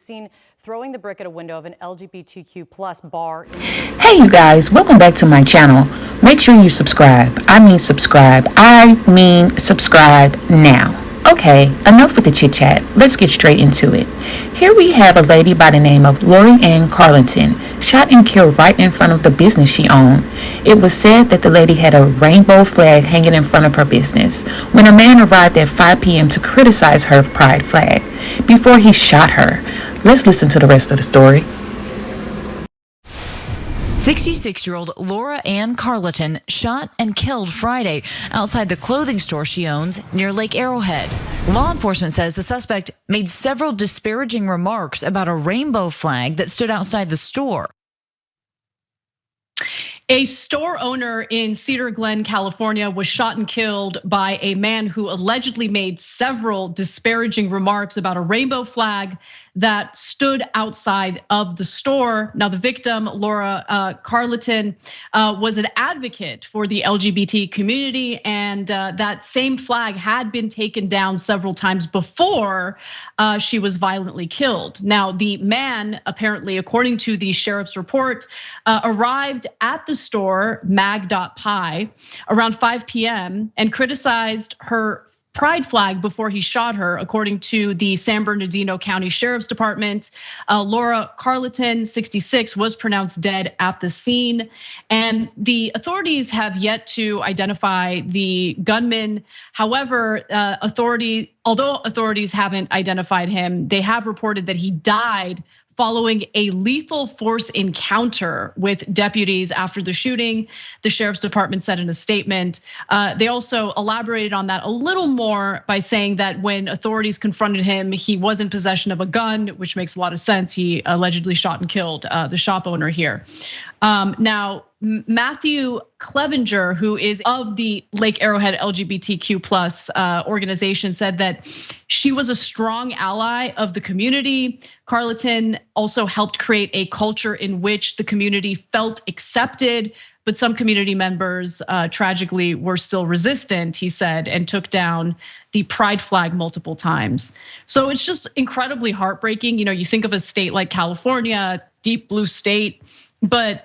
seen throwing the brick at a window of an LGBTQ plus bar. Hey you guys, welcome back to my channel. Make sure you subscribe. I mean subscribe now. Okay, enough with the chit chat. Let's get straight into it. Here we have a lady by the name of Lori Ann Carlton, shot and killed right in front of the business she owned. It was said that the lady had a rainbow flag hanging in front of her business when a man arrived at 5 p.m. to criticize her pride flag before he shot her. Let's listen to the rest of the story. 66-year-old Laura Ann Carleton shot and killed Friday outside the clothing store she owns near Lake Arrowhead. Law enforcement says the suspect made several disparaging remarks about a rainbow flag that stood outside the store. A store owner in Cedar Glen, California was shot and killed by a man who allegedly made several disparaging remarks about a rainbow flag that stood outside of the store. Now, the victim, Laura Carleton, was an advocate for the LGBT community, and that same flag had been taken down several times before she was violently killed. Now, the man, apparently, according to the sheriff's report, arrived at the store, mag.pie, around 5 p.m. and criticized her pride flag before he shot her, according to the San Bernardino County Sheriff's Department. Laura Carleton, 66, was pronounced dead at the scene. And the authorities have yet to identify the gunman. However, although authorities haven't identified him, they have reported that he died following a lethal force encounter with deputies after the shooting, the sheriff's department said in a statement. They also elaborated on that a little more by saying that when authorities confronted him, he was in possession of a gun, which makes a lot of sense. He allegedly shot and killed the shop owner here. Now, Matthew Clevenger, who is of the Lake Arrowhead LGBTQ plus organization, said that she was a strong ally of the community. Carleton also helped create a culture in which the community felt accepted, but some community members tragically were still resistant, he said, and took down the pride flag multiple times. So it's just incredibly heartbreaking. You think of a state like California, deep blue state, but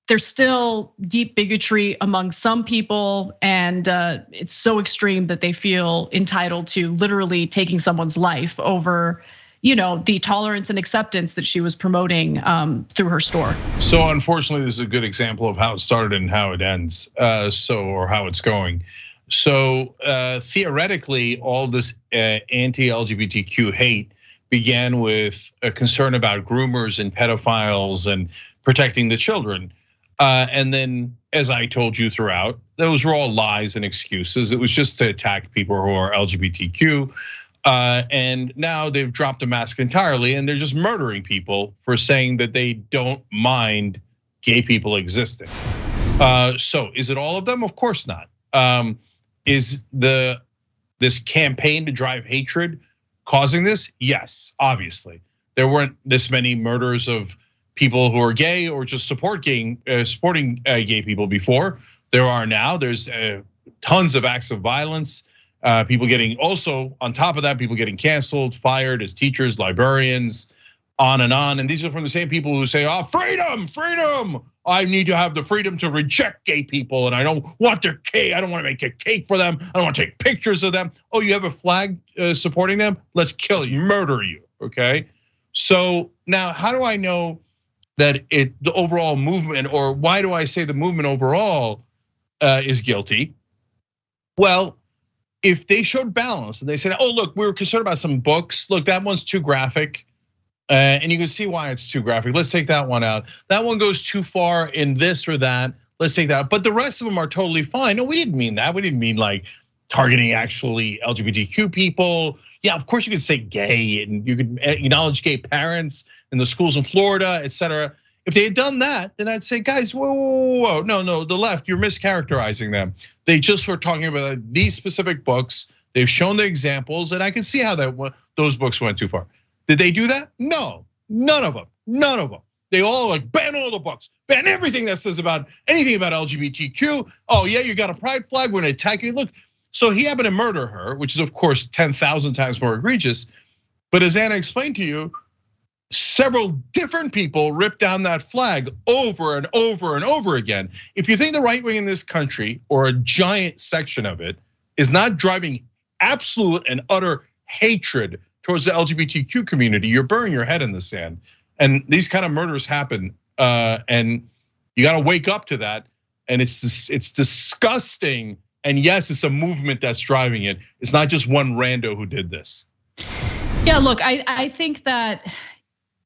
there's still deep bigotry among some people, and it's so extreme that they feel entitled to literally taking someone's life over, the tolerance and acceptance that she was promoting through her store. So unfortunately, this is a good example of how it started and how it ends, or how it's going. So theoretically, all this anti-LGBTQ hate began with a concern about groomers and pedophiles and protecting the children. And then, as I told you throughout, those were all lies and excuses. It was just to attack people who are LGBTQ. And now they've dropped the mask entirely and they're just murdering people for saying that they don't mind gay people existing. So is it all of them? Of course not. Is this campaign to drive hatred causing this? Yes, obviously. There weren't this many murders of people who are gay or just supporting gay people before. There are now. There's tons of acts of violence. People getting, also on top of that, people getting canceled, fired as teachers, librarians, on. And these are from the same people who say, freedom, freedom. I need to have the freedom to reject gay people, and I don't want their cake. I don't want to make a cake for them. I don't want to take pictures of them. Oh, you have a flag supporting them? Let's kill you, murder you, okay? So now, how do I know that the overall movement, or why do I say the movement overall is guilty? Well, if they showed balance and they said, look, we were concerned about some books. Look, that one's too graphic. And you can see why it's too graphic. Let's take that one out. That one goes too far in this or that. Let's take that out. But the rest of them are totally fine. No, we didn't mean that. We didn't mean like targeting actually LGBTQ people. Yeah, of course you could say gay and you could acknowledge gay parents in the schools in Florida, et cetera. If they had done that, then I'd say, guys, whoa, no, the left, you're mischaracterizing them. They just were talking about these specific books. They've shown the examples, and I can see how those books went too far. Did they do that? No, none of them. They all like ban all the books, ban everything that says about anything about LGBTQ. Oh yeah, you got a pride flag, we're gonna attack you. Look, so he happened to murder her, which is of course 10,000 times more egregious. But as Anna explained to you, several different people ripped down that flag over and over and over again. If you think the right wing in this country, or a giant section of it, is not driving absolute and utter hatred towards the LGBTQ community, you're burying your head in the sand. And these kind of murders happen, and you got to wake up to that. And it's disgusting. And yes, it's a movement that's driving it. It's not just one rando who did this. Yeah, look, I think that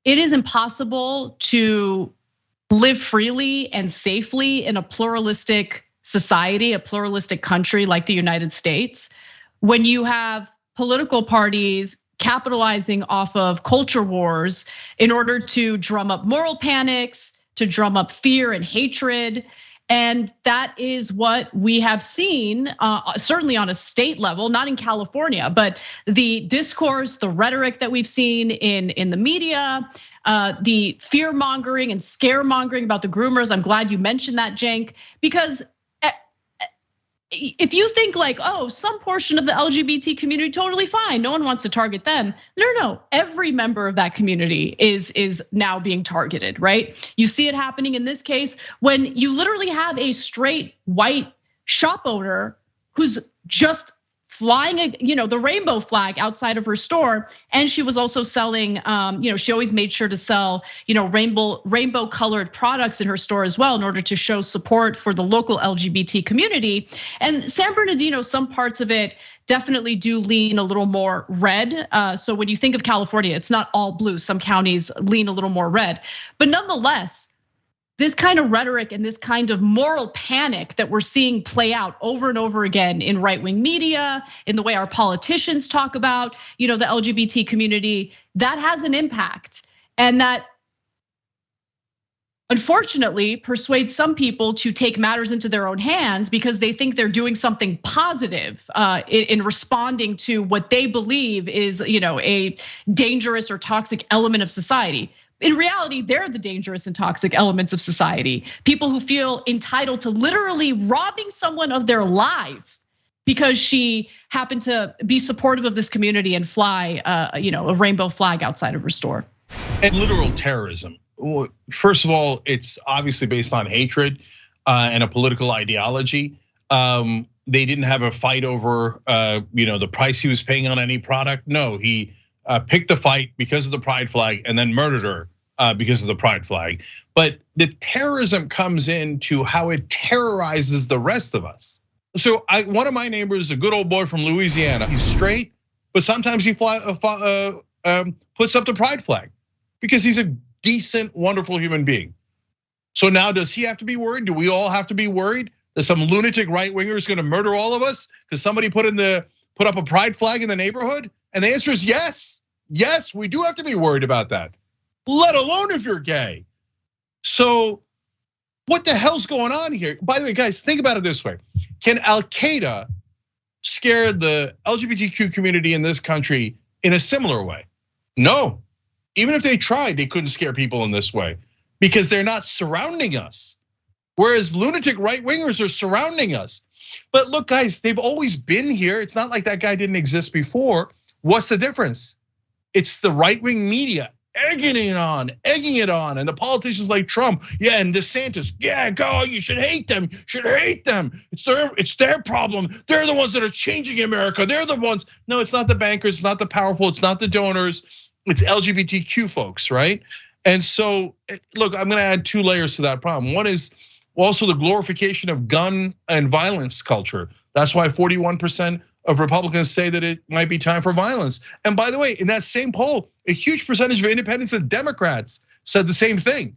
it is impossible to live freely and safely in a pluralistic society, a pluralistic country like the United States, when you have political parties capitalizing off of culture wars in order to drum up moral panics, to drum up fear and hatred. And that is what we have seen, certainly on a state level, not in California, but the discourse, the rhetoric that we've seen in the media, the fear mongering and scaremongering about the groomers. I'm glad you mentioned that, Cenk, because if you think like, oh, some portion of the LGBT community, totally fine, no one wants to target them. No, every member of that community is now being targeted, right? You see it happening in this case when you literally have a straight white shop owner who's just flying the rainbow flag outside of her store, and she was also selling, she always made sure to sell, rainbow colored products in her store as well in order to show support for the local LGBT community. And San Bernardino, some parts of it definitely do lean a little more red. So when you think of California, it's not all blue. Some counties lean a little more red, but nonetheless, this kind of rhetoric and this kind of moral panic that we're seeing play out over and over again in right-wing media, in the way our politicians talk about, the LGBT community, that has an impact. And that unfortunately persuades some people to take matters into their own hands because they think they're doing something positive in responding to what they believe is, a dangerous or toxic element of society. In reality, they're the dangerous and toxic elements of society. People who feel entitled to literally robbing someone of their life because she happened to be supportive of this community and fly, a rainbow flag outside of her store. And literal terrorism. First of all, it's obviously based on hatred and a political ideology. They didn't have a fight over, the price he was paying on any product. No, he picked the fight because of the pride flag and then murdered her because of the pride flag. But the terrorism comes into how it terrorizes the rest of us. So one of my neighbors, a good old boy from Louisiana, he's straight, but sometimes he puts up the pride flag because he's a decent, wonderful human being. So now does he have to be worried? Do we all have to be worried that some lunatic right winger is gonna murder all of us because somebody put up a pride flag in the neighborhood? And the answer is yes. Yes, we do have to be worried about that, let alone if you're gay. So what the hell's going on here? By the way, guys, think about it this way. Can Al-Qaeda scare the LGBTQ community in this country in a similar way? No. Even if they tried, they couldn't scare people in this way because they're not surrounding us. Whereas lunatic right-wingers are surrounding us. But look, guys, they've always been here. It's not like that guy didn't exist before. What's the difference? It's the right-wing media egging it on, and the politicians like Trump, and DeSantis, go, you should hate them, It's their problem. They're the ones that are changing America. They're the ones. No, it's not the bankers, it's not the powerful, it's not the donors, it's LGBTQ folks, right? And so, look, I'm gonna add 2 layers to that problem. One is also the glorification of gun and violence culture. That's why 41% of Republicans say that it might be time for violence. And by the way, in that same poll, a huge percentage of independents and Democrats said the same thing,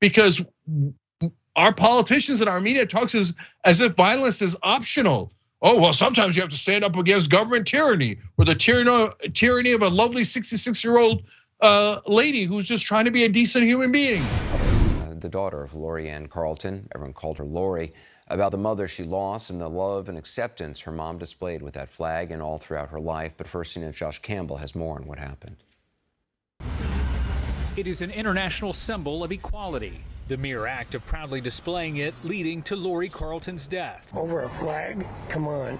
because our politicians and our media talks as if violence is optional. Oh, well, sometimes you have to stand up against government tyranny or the tyranny of a lovely 66-year-old lady who's just trying to be a decent human being. The daughter of Lori Ann Carlton, everyone called her Lori, about the mother she lost and the love and acceptance her mom displayed with that flag and all throughout her life. But first, CNN Josh Campbell has more on what happened. It is an international symbol of equality. The mere act of proudly displaying it leading to Lori Carlton's death. Over a flag? Come on.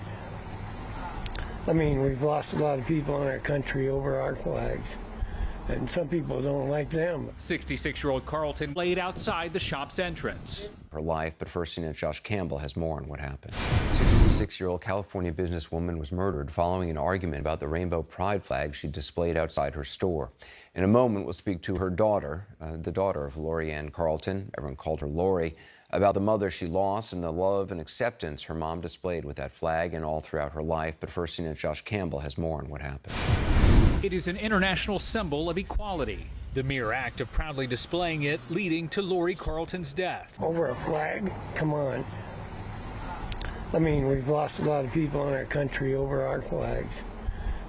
I mean, we've lost a lot of people in our country over our flags. and some people don't like them. 66-year-old Carlton laid outside the shop's entrance. Her life, but first CNN Josh Campbell has more on what happened. 66-year-old California businesswoman was murdered following an argument about the rainbow pride flag she displayed outside her store. In a moment, we'll speak to her daughter, the daughter of Lori Ann Carlton. Everyone called her Lori, about the mother she lost and the love and acceptance her mom displayed with that flag and all throughout her life. But first, CNN Josh Campbell has more on what happened. It is an international symbol of equality. The mere act of proudly displaying it leading to Lori Carlton's death. Over a flag? Come on. I mean, we've lost a lot of people in our country over our flags,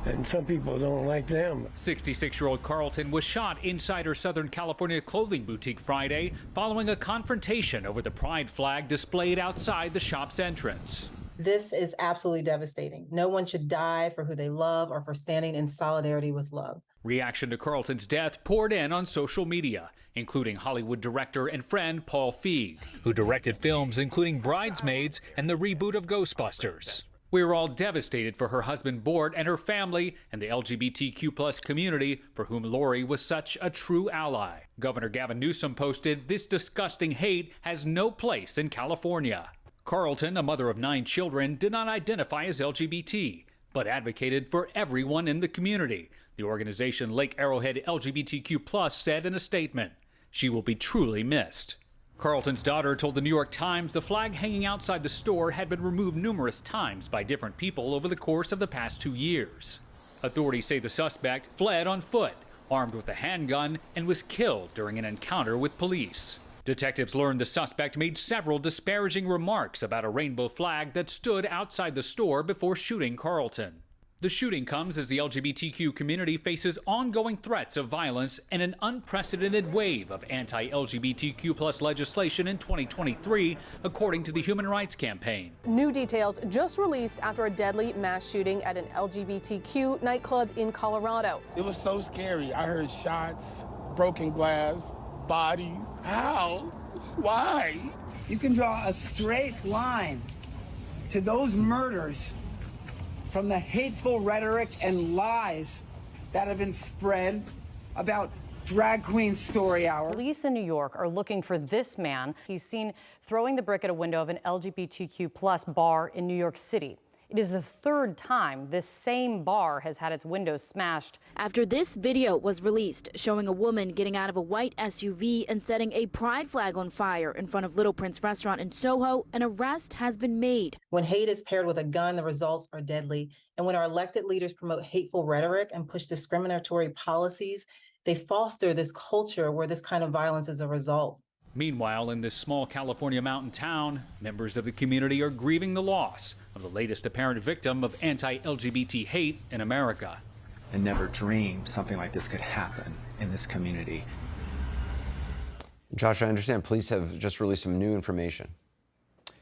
and some people don't like them. 66-year-old Carlton was shot inside her Southern California clothing boutique Friday following a confrontation over the pride flag displayed outside the shop's entrance. This is absolutely devastating. No one should die for who they love or for standing in solidarity with love. Reaction to Carlton's death poured in on social media, including Hollywood director and friend Paul Feig, who directed films including Bridesmaids and the reboot of Ghostbusters. We are all devastated for her husband Bort and her family and the LGBTQ+ community for whom Lori was such a true ally. Governor Gavin Newsom posted, "This disgusting hate has no place in California." Carlton, a mother of 9 children, did not identify as LGBT, but advocated for everyone in the community. The organization Lake Arrowhead LGBTQ+ said in a statement, "She will be truly missed." Carlton's daughter told the New York Times the flag hanging outside the store had been removed numerous times by different people over the course of the past 2 years. Authorities say the suspect fled on foot, armed with a handgun, and was killed during an encounter with police. Detectives learned the suspect made several disparaging remarks about a rainbow flag that stood outside the store before shooting Carlton. The shooting comes as the LGBTQ community faces ongoing threats of violence and an unprecedented wave of anti-LGBTQ+ legislation in 2023, according to the Human Rights Campaign. New details just released after a deadly mass shooting at an LGBTQ nightclub in Colorado. It was so scary. I heard shots, broken glass, bodies. How? Why? You can draw a straight line to those murders from the hateful rhetoric and lies that have been spread about drag queen story hour. Police in New York are looking for this man. He's seen throwing the brick at a window of an LGBTQ+ bar in New York City. It is the 3rd time this same bar has had its windows smashed. After this video was released showing a woman getting out of a white SUV and setting a pride flag on fire in front of Little Prince restaurant in Soho, an arrest has been made. When hate is paired with a gun, the results are deadly. And when our elected leaders promote hateful rhetoric and push discriminatory policies, they foster this culture where this kind of violence is a result. Meanwhile, in this small California mountain town, members of the community are grieving the loss of the latest apparent victim of anti-LGBT hate in America. I never dreamed something like this could happen in this community. Josh, I understand police have just released some new information.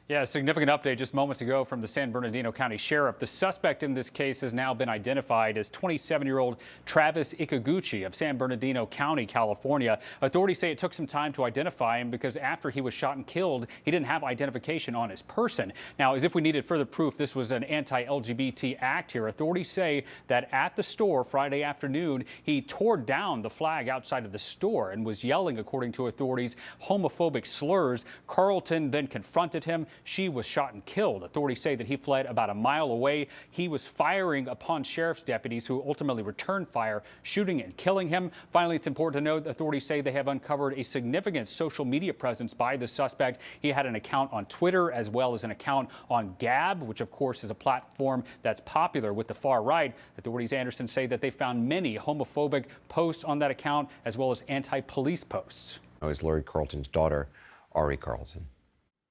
Yeah, a significant update just moments ago from the San Bernardino County Sheriff. The suspect in this case has now been identified as 27-year-old Travis Ikaguchi of San Bernardino County, California. Authorities say it took some time to identify him because after he was shot and killed, he didn't have identification on his person. Now, as if we needed further proof this was an anti-LGBT act here, authorities say that at the store Friday afternoon, he tore down the flag outside of the store and was yelling, according to authorities, homophobic slurs. Carlton then confronted him. She was shot and killed. Authorities say that he fled about a mile away. He was firing upon sheriff's deputies who ultimately returned fire, shooting and killing him. Finally, it's important to note authorities say they have uncovered a significant social media presence by the suspect. He had an account on Twitter as well as an account on Gab, which of course is a platform that's popular with the far right. Authorities, Anderson, say that they found many homophobic posts on that account as well as anti-police posts. Is Lori Carlton's daughter, Ari Carlton.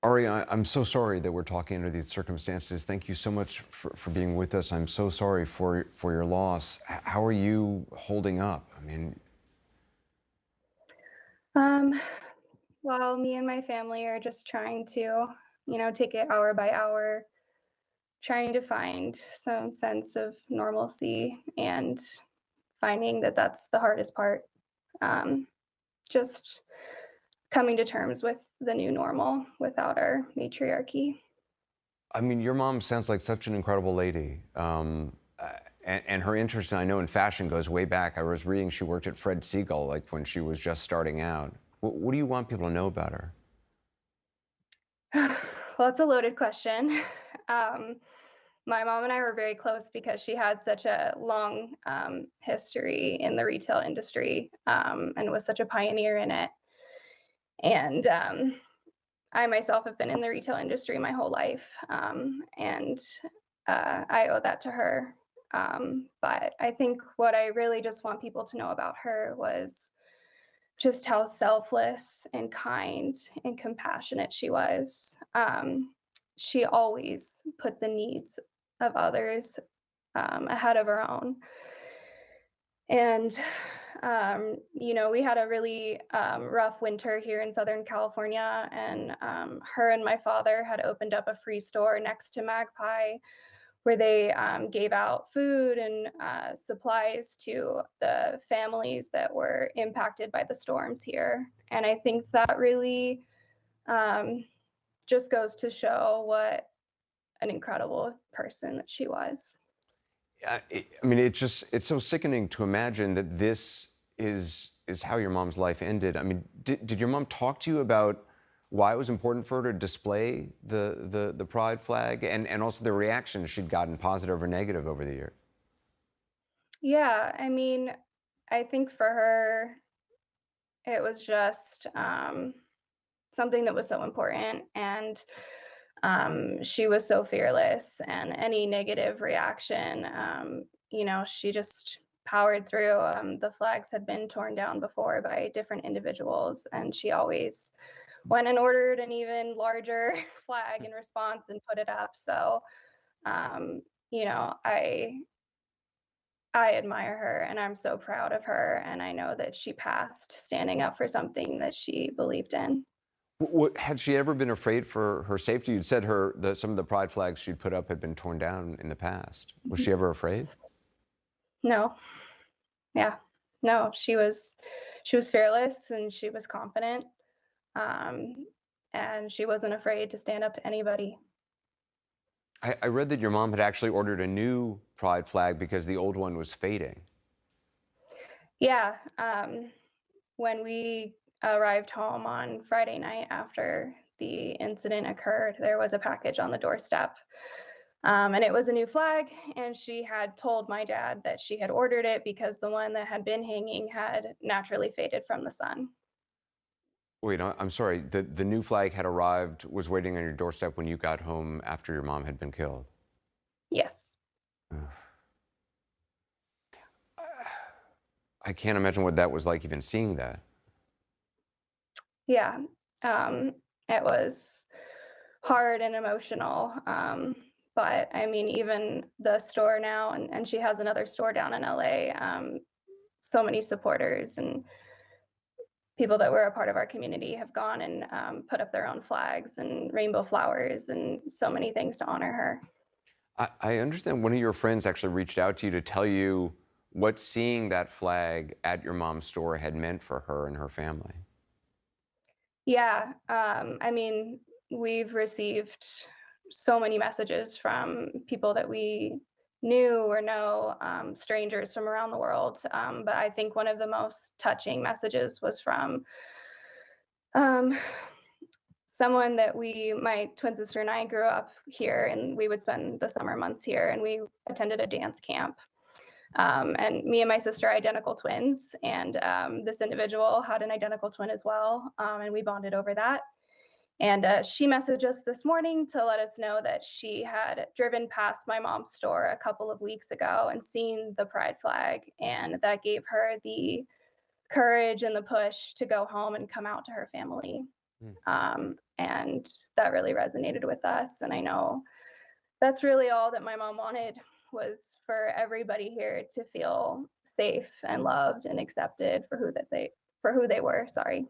Ari, I'm so sorry that we're talking under these circumstances. Thank you so much for being with us. I'm so sorry for your loss. How are you holding up? I mean, well, me and my family are just trying to, take it hour by hour, trying to find some sense of normalcy and finding that that's the hardest part. Just coming to terms with the new normal without our matriarchy. I mean, your mom sounds like such an incredible lady. And her interest, I know, in fashion goes way back. I was reading she worked at Fred Siegel, like when she was just starting out. What do you want people to know about her? Well, it's a loaded question. Um, my mom and I were very close because she had such a long history in the retail industry and was such a pioneer in it. And I myself have been in the retail industry my whole life, and I owe that to her. But I think what I really just want people to know about her was just how selfless and kind and compassionate she was. She always put the needs of others ahead of her own. And, we had a really rough winter here in Southern California, and her and my father had opened up a free store next to Magpie where they gave out food and supplies to the families that were impacted by the storms here. And I think that really just goes to show what an incredible person that she was. I mean, it's so sickening to imagine that this is how your mom's life ended. I mean, did your mom talk to you about why it was important for her to display the pride flag and also the reactions she'd gotten, positive or negative, over the years? Yeah, I mean, I think for her, it was just something that was so important. And she was so fearless, and any negative reaction, she just powered through. The flags had been torn down before by different individuals, and she always went and ordered an even larger flag in response and put it up. So, um, I admire her, and I'm so proud of her, and I know that she passed standing up for something that she believed in. Had she ever been afraid for her safety? You'd said some of the pride flags she'd put up had been torn down in the past. Was she ever afraid? No. Yeah. No, she was fearless and she was confident. Um, and she wasn't afraid to stand up to anybody. I read that your mom had actually ordered a new pride flag because the old one was fading. Yeah. When we arrived home on Friday night after the incident occurred, there was a package on the doorstep. And it was a new flag, and she had told my dad that she had ordered it because the one that had been hanging had naturally faded from the sun. Wait, I'm sorry. The new flag had arrived, was waiting on your doorstep when you got home after your mom had been killed. Yes. I can't imagine what that was like, even seeing that. Yeah. It was hard and emotional. But I mean, even the store now, and she has another store down in LA, so many supporters and people that were a part of our community have gone and put up their own flags and rainbow flowers and so many things to honor her. I understand one of your friends actually reached out to you to tell you what seeing that flag at your mom's store had meant for her and her family. Yeah. I mean, we've received so many messages from people that we knew or know, strangers from around the world. But I think one of the most touching messages was from um, someone that my twin sister and I grew up here, and we would spend the summer months here, and we attended a dance camp. And me and my sister are identical twins, and this individual had an identical twin as well, and we bonded over that. And she messaged us this morning to let us know that she had driven past my mom's store a couple of weeks ago and seen the pride flag, and that gave her the courage and the push to go home and come out to her family. And that really resonated with us. And I know that's really all that my mom wanted, was for everybody here to feel safe and loved and accepted for who they were. Sorry.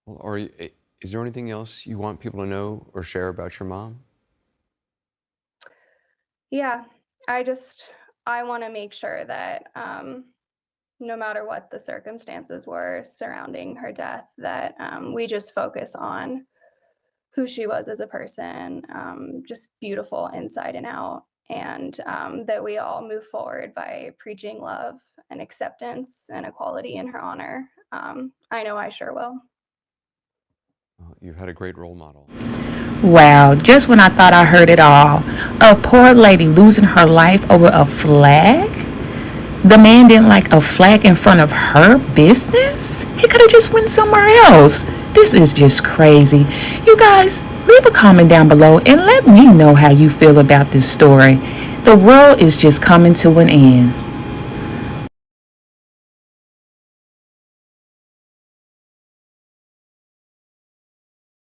Well, is there anything else you want people to know or share about your mom? Yeah, I want to make sure that no matter what the circumstances were surrounding her death, that we just focus on who she was as a person, just beautiful inside and out. and that we all move forward by preaching love and acceptance and equality in her honor. I know I sure will. Well, you've had a great role model. Wow, just when I thought I heard it all, a poor lady losing her life over a flag? The man didn't like a flag in front of her business? He could have just went somewhere else. This is just crazy. You guys, leave a comment down below and let me know how you feel about this story. The world is just coming to an end.